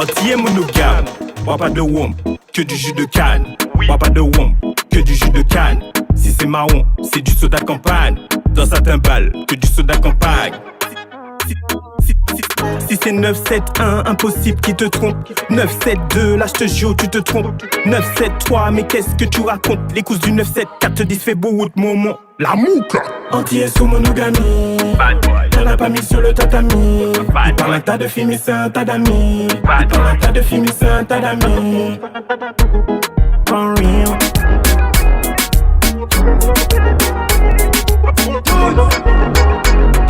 Antillais monogame. Bois pas de womp, que du jus de canne. Bois pas de womp, que du jus de canne. Si c'est marron, c'est du soda campagne. Dans sa timbale, que du soda campagne. Si c'est 971, impossible qui te trompe. 972, là je te jure tu te trompes. 973, mais qu'est-ce que tu racontes? Les cousses du 974 te disent fais beau de moment. La mouka. Antillais sous monogamie. Y'en a pas mis sur le tatami. Il parle un tas de filles mais c'est un tas d'amis. Il parle un tas de filles mais c'est un tas d'amis. For real.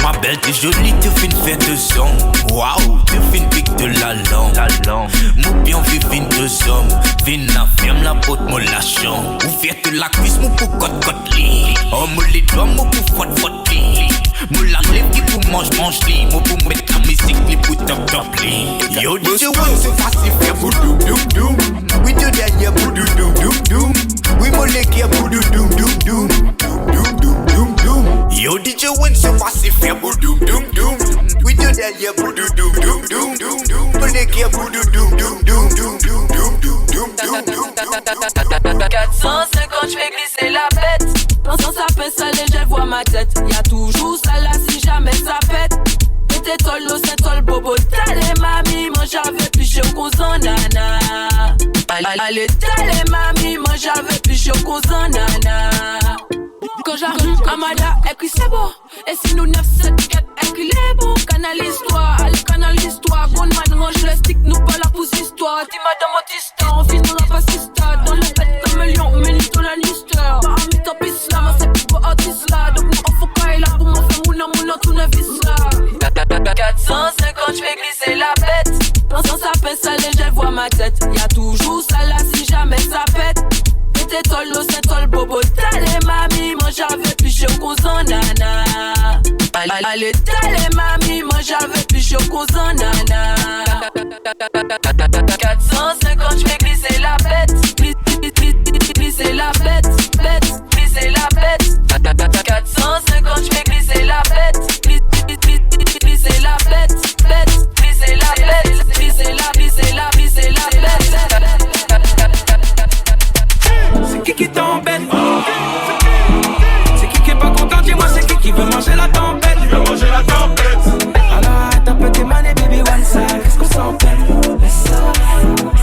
Ma belle, t'es jolie, t'es fin faire 2 ans. Waouh, t'es fin pique de la langue. Mon bien, on vit fin 2 hommes. Vin la ferme, la botte, mon lâchant. Ouverte la cuisse, mon pour côte-côte-lit. Oh, mon les doigts, mon pour frotte-frotte-lit. Mon la lève qui pour mange-lit. Mon pour mettre la musique, les pour top-top-lit. Yo, DJ One, c'est facile, faire boudou-doum-doum. Oui, tu derrière boudou-doum-doum-doum. Oui, mon les qui a boudou-doum-doum-doum. Yo, DJ One, c'est facile, faire boudou-doum-doum. Oui, tu derrière boudou-doum-doum-doum. Mon les qui a boudou-doum-doum-doum. 450, j'fais glisser la bête. Pensant ça fait ça, je vois ma tête. Y'a toujours ça là si jamais ça pète. T'es tolo, c'est tol bobo. T'as les mamies, moi j'avais plus chaud qu'aux nana. Allez, t'as les mamies, moi j'avais plus chaud qu'aux nana. Quand j'arrive, Amada, écris c'est beau. Et si nous 974, écris les beaux. Canalise-toi, allez canalise-toi. Goldman range le stick, nous pas là pour histoire. Dis madame Autista, on filmera pas si stade. Dans le bête comme un lion, on mérite ton Lannister. Pas un mythe en piste là, moi c'est plus beau artiste là. Donc nous on faut pas là pour m'en faire mouna tout nevis là. 450, j'fais glisser la bête. Pensant ça fait ça, je vois ma tête. Y'a toujours ça là si jamais ça pète. T'es tolo, c'est tol bobo. T'as les mamies, moi j'avais plus chaud qu'aux nana. Allez, t'as les mamies, moi j'avais plus chaud qu'aux nana. 450, j'fais glisser la bête. Glisser la bête, glisser la bête. 450, j'fais glisser la bête. Glisser la bête, glisser la bête. Glisser la bête. C'est qui t'embête? C'est qui est pas content? Dis-moi c'est qui veut manger la tempête? Qui veut manger la tempête? Alors t'as petit mané baby one side. Qu'est-ce qu'on s'en fait?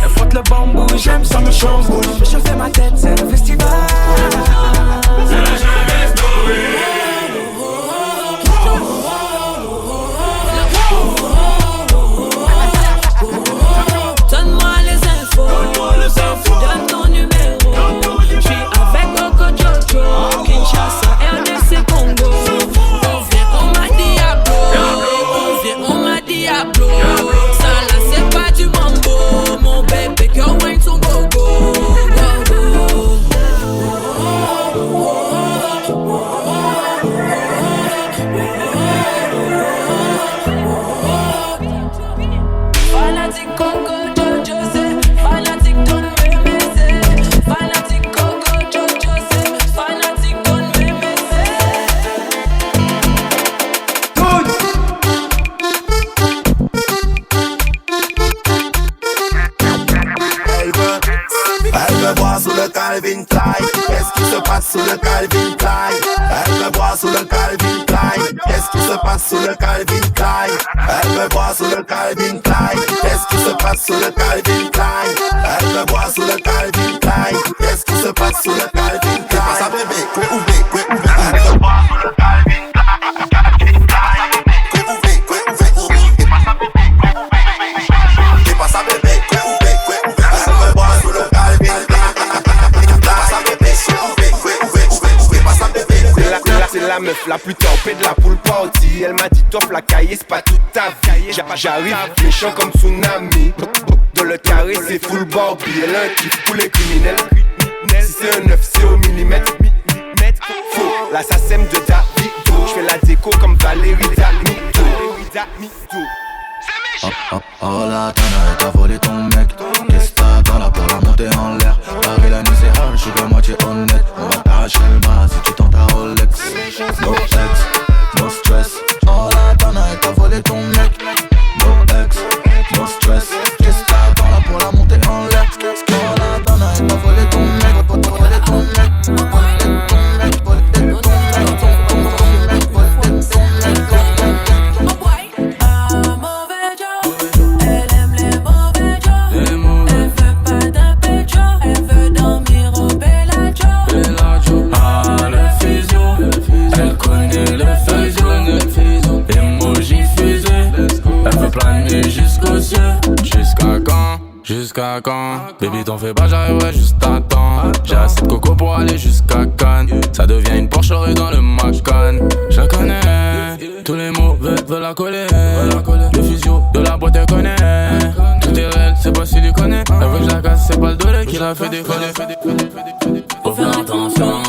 Elle frotte le bambou, j'aime ça me chamboule. Je fais ma tête, c'est le festival. C'est la jeunesse dorée. Donne-moi les infos, donne ton numéro. J'suis avec Coco Jojo, Kinshasa, RDC Congo. On m'a Diablo. Ça là c'est pas du mambo. Mon bébé girl wine son gogo. Fanatique Coco Jojo c'est fanatique donne me baiser. Fanatique Coco Jojo c'est fanatique donne me baiser. Elle me voit sous le Calvin Klein. Qu'est-ce qui se passe sous le Calvin Klein? Elle me voit sous le Calvin Klein. Qu'est-ce qui se passe sous le Calvin Klein? Elle me voit sous le Calvin Klein. Qu'est-ce qui se passe sous le Calvin Klein? Elle me voit sous le Calvin Klein. Qu'est-ce qui se passe sous le Calvin Klein? Passe à bébé, quoi oubé. Elle me voit sous le Calvin Klein. Calvin Klein. Quoi oubé. Passe à bébé, quoi passe à bébé, quoi oubé. Elle me voit sous le Calvin Klein. Passe à bébé, passe à bébé. C'est la meuf la plus tempée de la pool party. Elle m'a dit tof la cahier c'est pas toute ta vie. J'arrive méchant comme tsunami. Dans le carré c'est full Barbie. Elle a un kiff pour les criminels. Si c'est un 9 c'est au millimètre. Faux, la SACEM de Davido. J'fais la déco comme Valérie Damido. Oh la tana, t'as volé ton mec. Qu'est-ce que t'attends là pour la monter en l'air? Paris la nuit c'est hard, j'suis que moitié honnête. On va t'arracher le bras si tu tentes ta Rolex. No ex, no stress. Oh la tana, t'as volé ton mec. No ex, no stress. Qu'est-ce que t'as jusqu'à quand? Baby t'en fais pas, j'arriverai juste à temps. J'ai assez de coco pour aller jusqu'à Cannes. Ça devient une porcherie dans le Macan. Je la connais, tous les mots veulent la coller. Le physio de la boîte elle connaît. Tout est réel, c'est pas silicone. Elle veut que je la casse, c'est pas le dolé qui l'a fait décoller. Faut faire attention,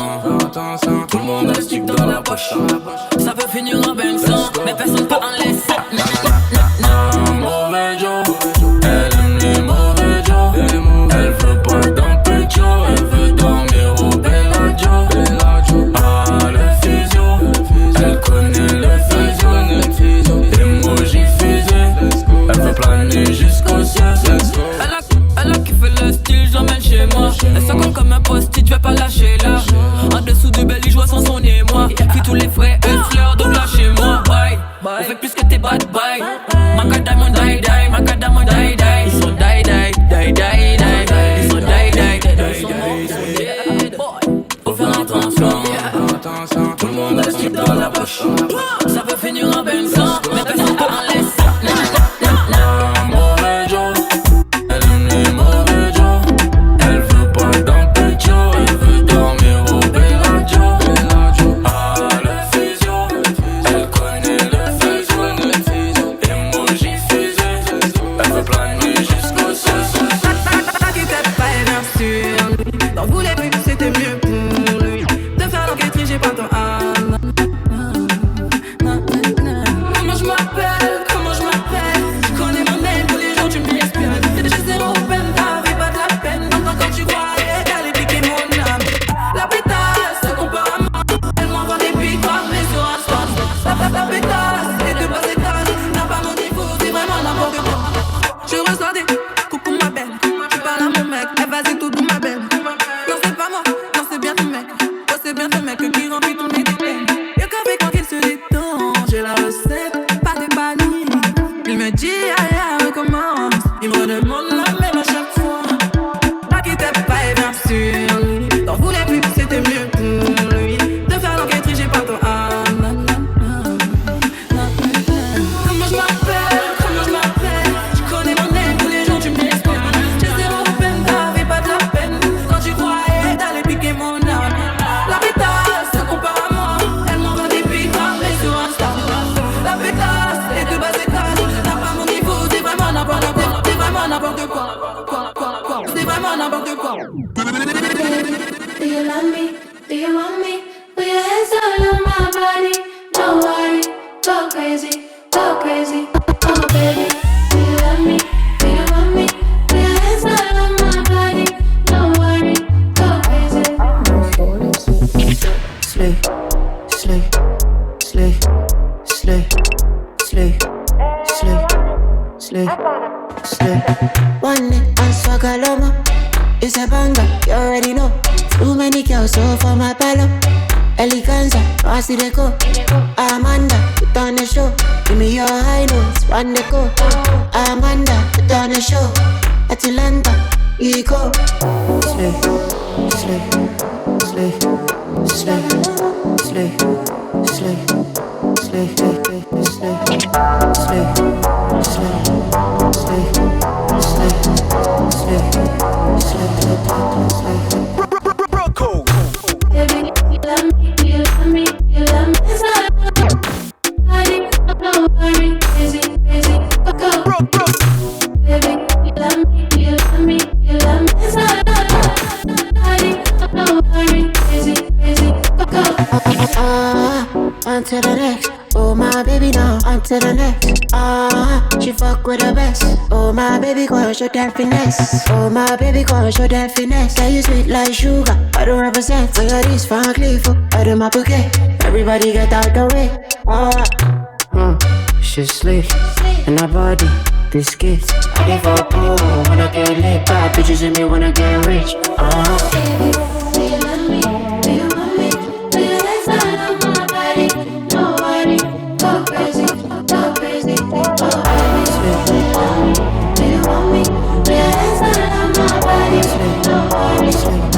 tout le monde a le stick dans la poche. ça peut finir en Benson, mais personne peut en laisser. Mauvais Joe, elle aime les mauvais Joe. Elle veut pas d'un pécho, elle veut dormir au Bellagio. Ah le physio, elle connaît le physio. Emoji fusée, elle veut planer jusqu'au ciel. Elle a kiffé le style, j'emmène chez moi. Elle s'accorde comme un post-it, je vais pas lâcher là. En dessous du belly, je vois sans son émoi. Puis tous les frais, fleurs, donc là chez moi. Bye, on fait plus que tes bad bye. Macadamon die die, macadamon die die. Ils sont die die, die die die. Ils sont die die, die die. Faut faire attention, tout le monde a le stick dans la poche. ça peut finir en Benson, mais personne peut en laisser. Mauvais Joe, elle aime les mauvais Joe. Elle veut pas d'un pécho, elle veut dormir au Bellagio. Ah le physio, elle connaît le physio. Emoji fusée, elle veut planer jusqu'au ciel. T'inquiète pas, elle vient sur lui. Dans vous les buts, c'était mieux pour lui. De faire l'enquête, j'ai pas ton âme. Comment je m'appelle, je connais mon name, tous les jours tu m'espionnes. J'ai zéro peine, t'avais pas de la peine. Donc quand tu croyais qu'elle allait piquer mon âme. La pétasse, se compare à moi. Elle m'envoie des pics, mais sur Insta. La pétasse, et de bas étage. N'a pas mon niveau, c'est vraiment n'importe quoi. Je reçois des coucou ma belle. Tu parles à mon mec, elle vas-y tout ma belle. Non c'est pas moi, non c'est bien ton mec. Oh c'est bien ton mec qui remplit tous mes détails. Y'a qu'avec moi qu'il se détend. J'ai la recette, pas de panique. Il me dit aïe, recommence. Il me redemande la même à chaque fois. T'inquiète pas, elle vient sur lui. Dans vous les pubs, c'était mieux pour lui. De faire l'enquête, j'ai pas ton âme. Comment je m'appelle, je connais mon name, tous les jours tu m'espionnes. J'ai zéro peine, t'avais pas de la peine. Quand tu croyais d'aller piquer mon âme. La pétasse, se compare à moi. Elle m'envoie des pics, mais sur Insta. La pétasse, et de bas étage. N'a pas mon niveau, c'est vraiment n'importe quoi. C'est vraiment n'importe quoi. C'est vraiment n'importe quoi. Do you love me? Do you want me? Put your hands all on my body. Don't worry, go crazy, go crazy. Oh baby, do you love me? Do you want me? Put your hands all on my body. Don't worry, go crazy. Slay, slay, slay, slay, slay, slay, slay, slay. One night on Swagaloma, it's a banger, you already know. Too many girls so for my palo. Eleganza, pass the go. Amanda, put on the show. Give me your high notes, one the go. Amanda, put on the show. Atlanta, ego. Slay, slay, slay, slay, slay, slay, slay, slay, slay, slay, slay. Baby, you love me, you love me, you love me. It's not body, don't worry, crazy, crazy, go. Baby, you love me, you love me, you love me. It's not body, don't worry, crazy, crazy, go. On to the next. Oh my baby now, on to the next. She fuck with the best. Oh my baby, go and show that finesse. Oh my baby, go and show that finesse. Say you sweet like sugar, I don't represent. For your this Van Cleef, I do my bouquet. Everybody get out the way. She's slick, and her body, biscuits. I give up, wanna get lit. Bad bitches in me wanna get rich. Baby, do you love me? Do you want me? Do you like sign on my body? Don't worry, go crazy, go crazy. Oh baby, do you want me? Do you like sign on my body? Don't worry.